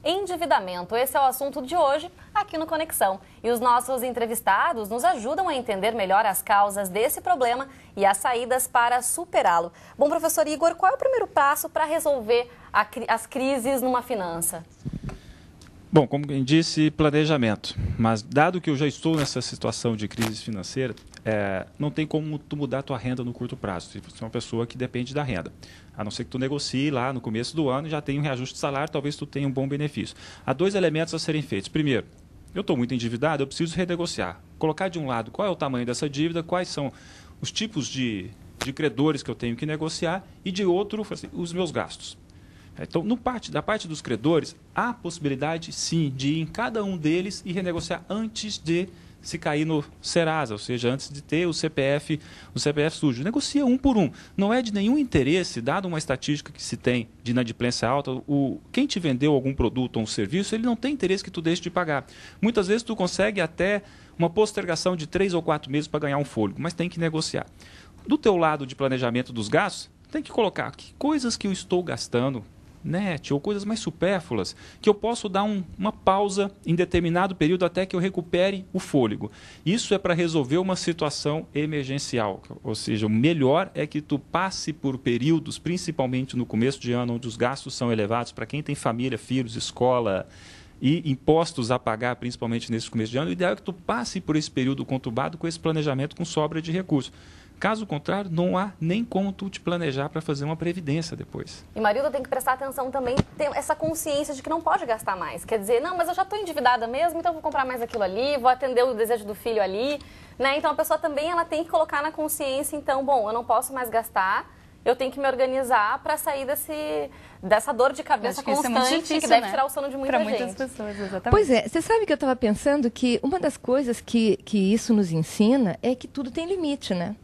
endividamento. Esse é o assunto de hoje aqui no Conexão. E os nossos entrevistados nos ajudam a entender melhor as causas desse problema e as saídas para superá-lo. Bom, professor Igor, qual é o primeiro passo para resolver as crises numa finança? Bom, como quem disse, planejamento. Mas dado que eu já estou nessa situação de crise financeira, não tem como tu mudar a tua renda no curto prazo. Se você é uma pessoa que depende da renda. A não ser que tu negocie lá no começo do ano e já tenha um reajuste de salário, talvez tu tenha um bom benefício. Há dois elementos a serem feitos. Primeiro, eu estou muito endividado, eu preciso renegociar. Colocar de um lado qual é o tamanho dessa dívida, quais são os tipos de credores que eu tenho que negociar e de outro, assim, os meus gastos. Então, da parte dos credores, há possibilidade, sim, de ir em cada um deles e renegociar antes de se cair no Serasa, ou seja, antes de ter o CPF sujo. Negocia um por um. Não é de nenhum interesse, dado uma estatística que se tem de inadimplência alta, quem te vendeu algum produto ou um serviço, ele não tem interesse que tu deixe de pagar. Muitas vezes tu consegue até uma postergação de 3 ou 4 meses para ganhar um fôlego, mas tem que negociar. Do teu lado de planejamento dos gastos, tem que colocar que coisas que eu estou gastando, ou coisas mais supérfluas, que eu posso dar uma pausa em determinado período até que eu recupere o fôlego. Isso é para resolver uma situação emergencial, ou seja, o melhor é que tu passe por períodos, principalmente no começo de ano, onde os gastos são elevados, para quem tem família, filhos, escola e impostos a pagar, principalmente nesse começo de ano, o ideal é que tu passe por esse período conturbado com esse planejamento com sobra de recursos. Caso contrário, não há nem como tu te planejar para fazer uma previdência depois. E Marilda tem que prestar atenção também, ter essa consciência de que não pode gastar mais. Quer dizer, não, mas eu já estou endividada mesmo, então vou comprar mais aquilo ali, vou atender o desejo do filho ali, né? Então a pessoa também ela tem que colocar na consciência, então, bom, eu não posso mais gastar, eu tenho que me organizar para sair dessa dor de cabeça constante que deve tirar o sono de muita gente. Muitas pessoas, exatamente. Pois é, você sabe que eu estava pensando que uma das coisas que isso nos ensina é que tudo tem limite, né?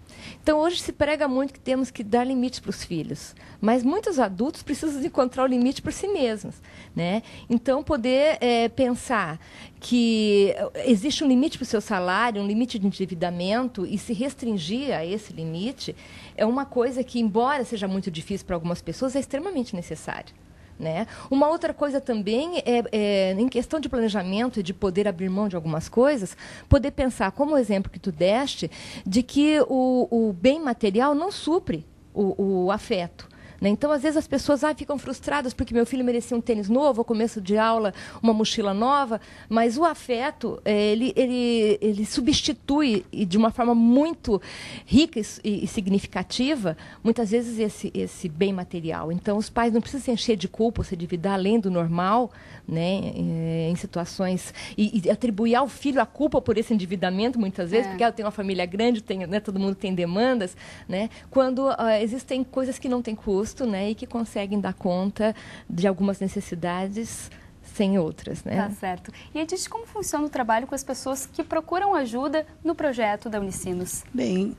Então, hoje se prega muito que temos que dar limites para os filhos, mas muitos adultos precisam encontrar o limite por si mesmos, né? Então, poder pensar que existe um limite para o seu salário, um limite de endividamento e se restringir a esse limite é uma coisa que, embora seja muito difícil para algumas pessoas, é extremamente necessária. Né? Uma outra coisa também é, em questão de planejamento e de poder abrir mão de algumas coisas, poder pensar, como o exemplo que tu deste, de que o bem material não supre o afeto. Né? Então, às vezes, as pessoas ficam frustradas porque meu filho merecia um tênis novo, ao começo de aula, uma mochila nova, mas o afeto, ele substitui de uma forma muito rica e significativa, muitas vezes, esse bem material. Então, os pais não precisam se encher de culpa, se endividar além do normal, né? Em situações... E atribuir ao filho a culpa por esse endividamento, muitas vezes, porque eu tenho uma família grande, né, todo mundo tem demandas, né? Quando existem coisas que não têm custo, né, e que conseguem dar conta de algumas necessidades sem outras, né? Tá certo. E Edith, como funciona o trabalho com as pessoas que procuram ajuda no projeto da Unicinos? Bem,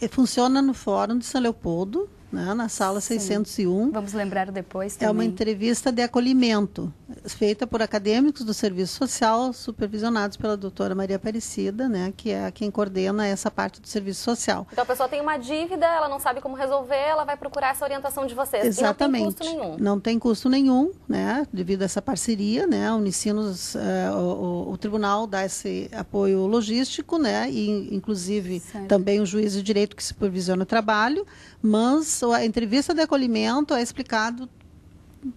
funciona no Fórum de São Leopoldo, né, na sala 601. Vamos lembrar depois também. É uma entrevista de acolhimento, feita por acadêmicos do Serviço Social, supervisionados pela doutora Maria Aparecida, né, que é quem coordena essa parte do Serviço Social. Então a pessoa tem uma dívida, ela não sabe como resolver, ela vai procurar essa orientação de vocês. Exatamente. E não tem custo nenhum. Não tem custo nenhum, né, devido a essa parceria, né, a Unicinos, o tribunal dá esse apoio logístico, né, e inclusive também o juiz de direito que supervisiona o trabalho, mas a entrevista de acolhimento é explicado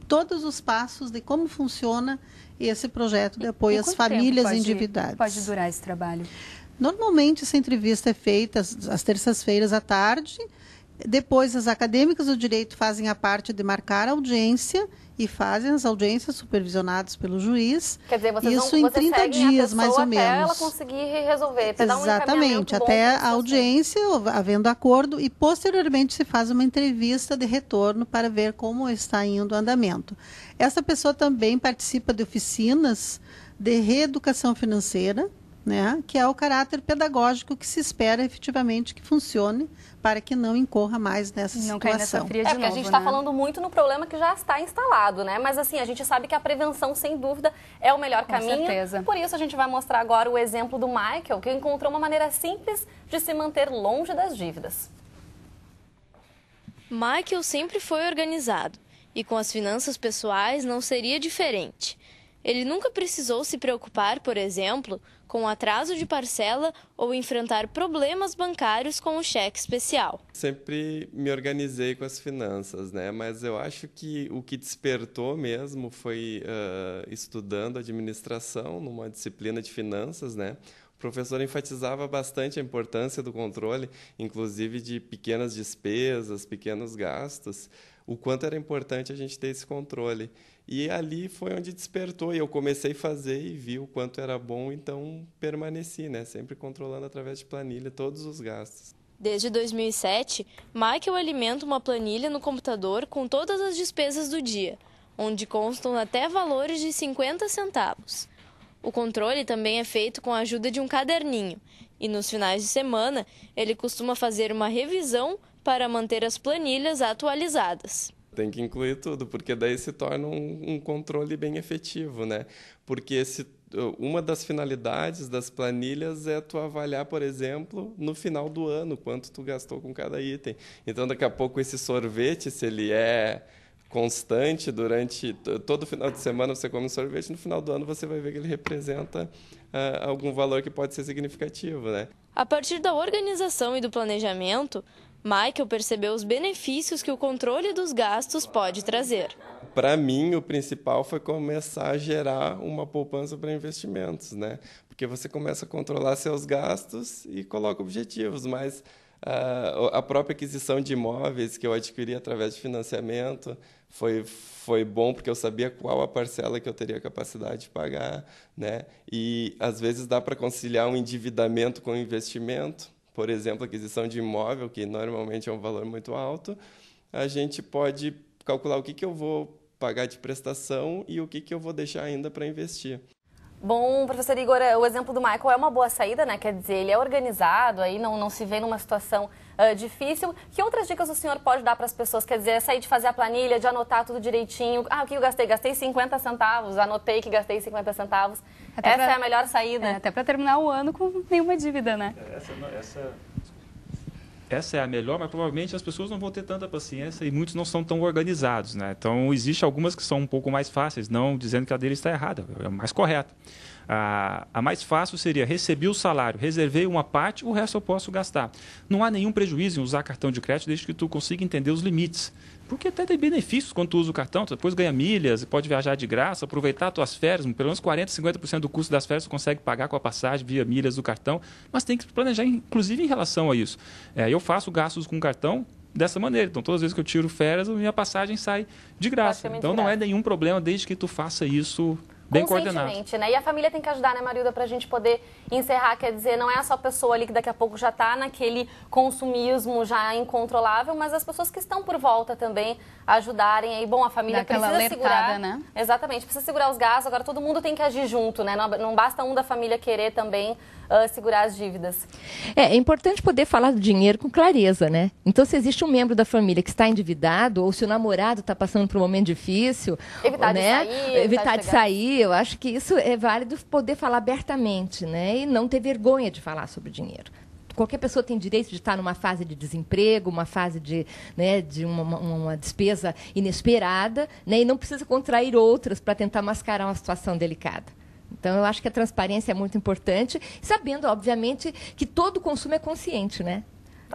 todos os passos de como funciona esse projeto de apoio às famílias endividadas. Pode durar esse trabalho? Normalmente, essa entrevista é feita às terças-feiras à tarde. Depois, as acadêmicas do direito fazem a parte de marcar a audiência e fazem as audiências supervisionadas pelo juiz. Quer dizer, isso em 30 dias, mais ou menos. Até ela conseguir resolver. Exatamente, até a audiência, havendo acordo, e posteriormente se faz uma entrevista de retorno para ver como está indo o andamento. Essa pessoa também participa de oficinas de reeducação financeira, né, que é o caráter pedagógico que se espera efetivamente que funcione para que não incorra mais nessa situação. Cair nessa fria de porque a gente está falando muito no problema que já está instalado, né? Mas assim, a gente sabe que a prevenção, sem dúvida, é o melhor caminho. Com certeza. Por isso a gente vai mostrar agora o exemplo do Michael, que encontrou uma maneira simples de se manter longe das dívidas. Michael sempre foi organizado. E com as finanças pessoais não seria diferente. Ele nunca precisou se preocupar, por exemplo, com atraso de parcela ou enfrentar problemas bancários com o cheque especial. Sempre me organizei com as finanças, né? Mas eu acho que o que despertou mesmo foi estudando administração numa disciplina de finanças, né? O professor enfatizava bastante a importância do controle, inclusive de pequenas despesas, pequenos gastos, o quanto era importante a gente ter esse controle. E ali foi onde despertou, e eu comecei a fazer e vi o quanto era bom, então permaneci, né? Sempre controlando através de planilha todos os gastos. Desde 2007, Michael alimenta uma planilha no computador com todas as despesas do dia, onde constam até valores de 50 centavos. O controle também é feito com a ajuda de um caderninho, e nos finais de semana ele costuma fazer uma revisão para manter as planilhas atualizadas. Tem que incluir tudo, porque daí se torna um controle bem efetivo, né? Porque uma das finalidades das planilhas é tu avaliar, por exemplo, no final do ano, quanto tu gastou com cada item. Então, daqui a pouco, esse sorvete, se ele é constante durante todo final de semana, você come um sorvete, no final do ano você vai ver que ele representa algum valor que pode ser significativo, né? A partir da organização e do planejamento, Michael percebeu os benefícios que o controle dos gastos pode trazer. Para mim, o principal foi começar a gerar uma poupança para investimentos, né? Porque você começa a controlar seus gastos e coloca objetivos, mas a própria aquisição de imóveis que eu adquiri através de financiamento foi bom porque eu sabia qual a parcela que eu teria capacidade de pagar, né? E às vezes dá para conciliar um endividamento com investimento. Por exemplo, aquisição de imóvel, que normalmente é um valor muito alto, a gente pode calcular o que eu vou pagar de prestação e o que eu vou deixar ainda para investir. Bom, professor Igor, o exemplo do Michael é uma boa saída, né? Quer dizer, ele é organizado, aí não se vê numa situação difícil. Que outras dicas o senhor pode dar para as pessoas? Quer dizer, sair de fazer a planilha, de anotar tudo direitinho. Ah, o que eu gastei? Gastei 50 centavos, anotei que gastei 50 centavos. Essa é a melhor saída. Até para terminar o ano com nenhuma dívida, né? Essa é a melhor, mas provavelmente as pessoas não vão ter tanta paciência e muitos não são tão organizados, né? Então, existe algumas que são um pouco mais fáceis, não dizendo que a dele está errada, é a mais correta. A mais fácil seria: recebi o salário, reservei uma parte, o resto eu posso gastar. Não há nenhum prejuízo em usar cartão de crédito desde que tu consiga entender os limites. Porque até tem benefícios quando tu usa o cartão, tu depois ganha milhas, pode viajar de graça, aproveitar as tuas férias, pelo menos 40%, 50% do custo das férias tu consegue pagar com a passagem via milhas do cartão, mas tem que planejar, inclusive, em relação a isso. Eu faço gastos com cartão dessa maneira, então todas as vezes que eu tiro férias, a minha passagem sai de graça. Então não é nenhum problema desde que tu faça isso bem coordenado. Né? E a família tem que ajudar, né, Marilda, para a gente poder encerrar. Quer dizer, não é só a pessoa ali que daqui a pouco já está naquele consumismo já incontrolável, mas as pessoas que estão por volta também ajudarem. Aí, bom, a família precisa alertada, segurar, né? Exatamente, precisa segurar os gastos. Agora todo mundo tem que agir junto, né? Não basta um da família querer também segurar as dívidas. É importante poder falar do dinheiro com clareza, né? Então, se existe um membro da família que está endividado, ou se o namorado está passando por um momento difícil, evitar de sair, eu acho que isso é válido poder falar abertamente, né? E não ter vergonha de falar sobre o dinheiro. Qualquer pessoa tem direito de estar numa fase de desemprego, uma fase de uma despesa inesperada, né? E não precisa contrair outras para tentar mascarar uma situação delicada. Então, eu acho que a transparência é muito importante, sabendo, obviamente, que todo consumo é consciente, né?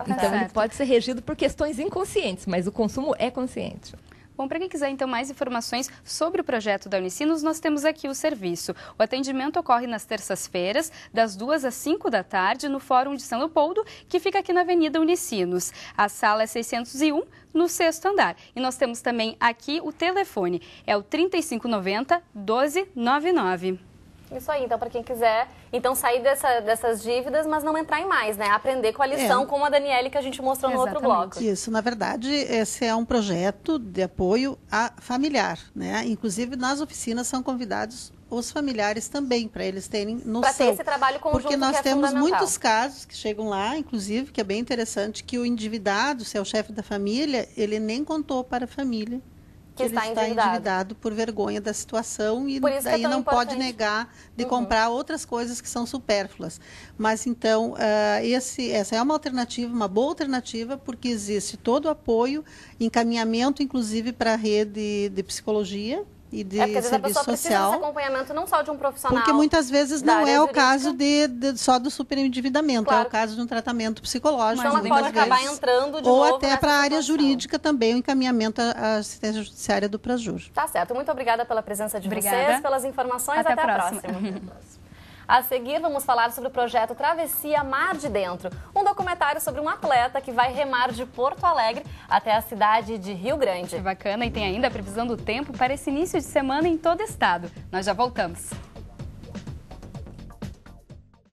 Então, ele pode ser regido por questões inconscientes, mas o consumo é consciente. Bom, para quem quiser, então, mais informações sobre o projeto da Unicinos, nós temos aqui o serviço. O atendimento ocorre nas terças-feiras, das 2 às 5 da tarde, no Fórum de São Leopoldo, que fica aqui na Avenida Unicinos. A sala é 601, no 6º andar. E nós temos também aqui o telefone, é o 3590-1299. Isso aí, então, para quem quiser, então sair dessas dívidas, mas não entrar em mais, né? Aprender com a lição, como a Daniele que a gente mostrou no outro bloco. Isso, na verdade, esse é um projeto de apoio familiar, né? Inclusive, nas oficinas são convidados os familiares também, para eles terem noção. Para ter esse trabalho conjunto, porque nós que é temos muitos casos que chegam lá, inclusive, que é bem interessante, que o endividado, se é o chefe da família, ele nem contou para a família que ele está endividado por vergonha da situação e daí não pode negar de comprar outras coisas que são supérfluas. Mas então, essa é uma alternativa, uma boa alternativa, porque existe todo o apoio, encaminhamento, inclusive, para a rede de psicologia e de porque às vezes a pessoa serviço precisa social. desse acompanhamento não só de um profissional. Porque muitas vezes não é o jurídica. caso só do superendividamento, Claro. é o caso de um tratamento psicológico. Então ela pode acabar entrando de ou novo até nessa para a área situação. jurídica também, o encaminhamento à assistência judiciária do Prajur. Tá certo. Muito obrigada pela presença de Obrigada. vocês, pelas informações. Até a próxima. A seguir, vamos falar sobre o projeto Travessia Mar de Dentro, um documentário sobre um atleta que vai remar de Porto Alegre até a cidade de Rio Grande. Que bacana, e tem ainda a previsão do tempo para esse início de semana em todo o estado. Nós já voltamos.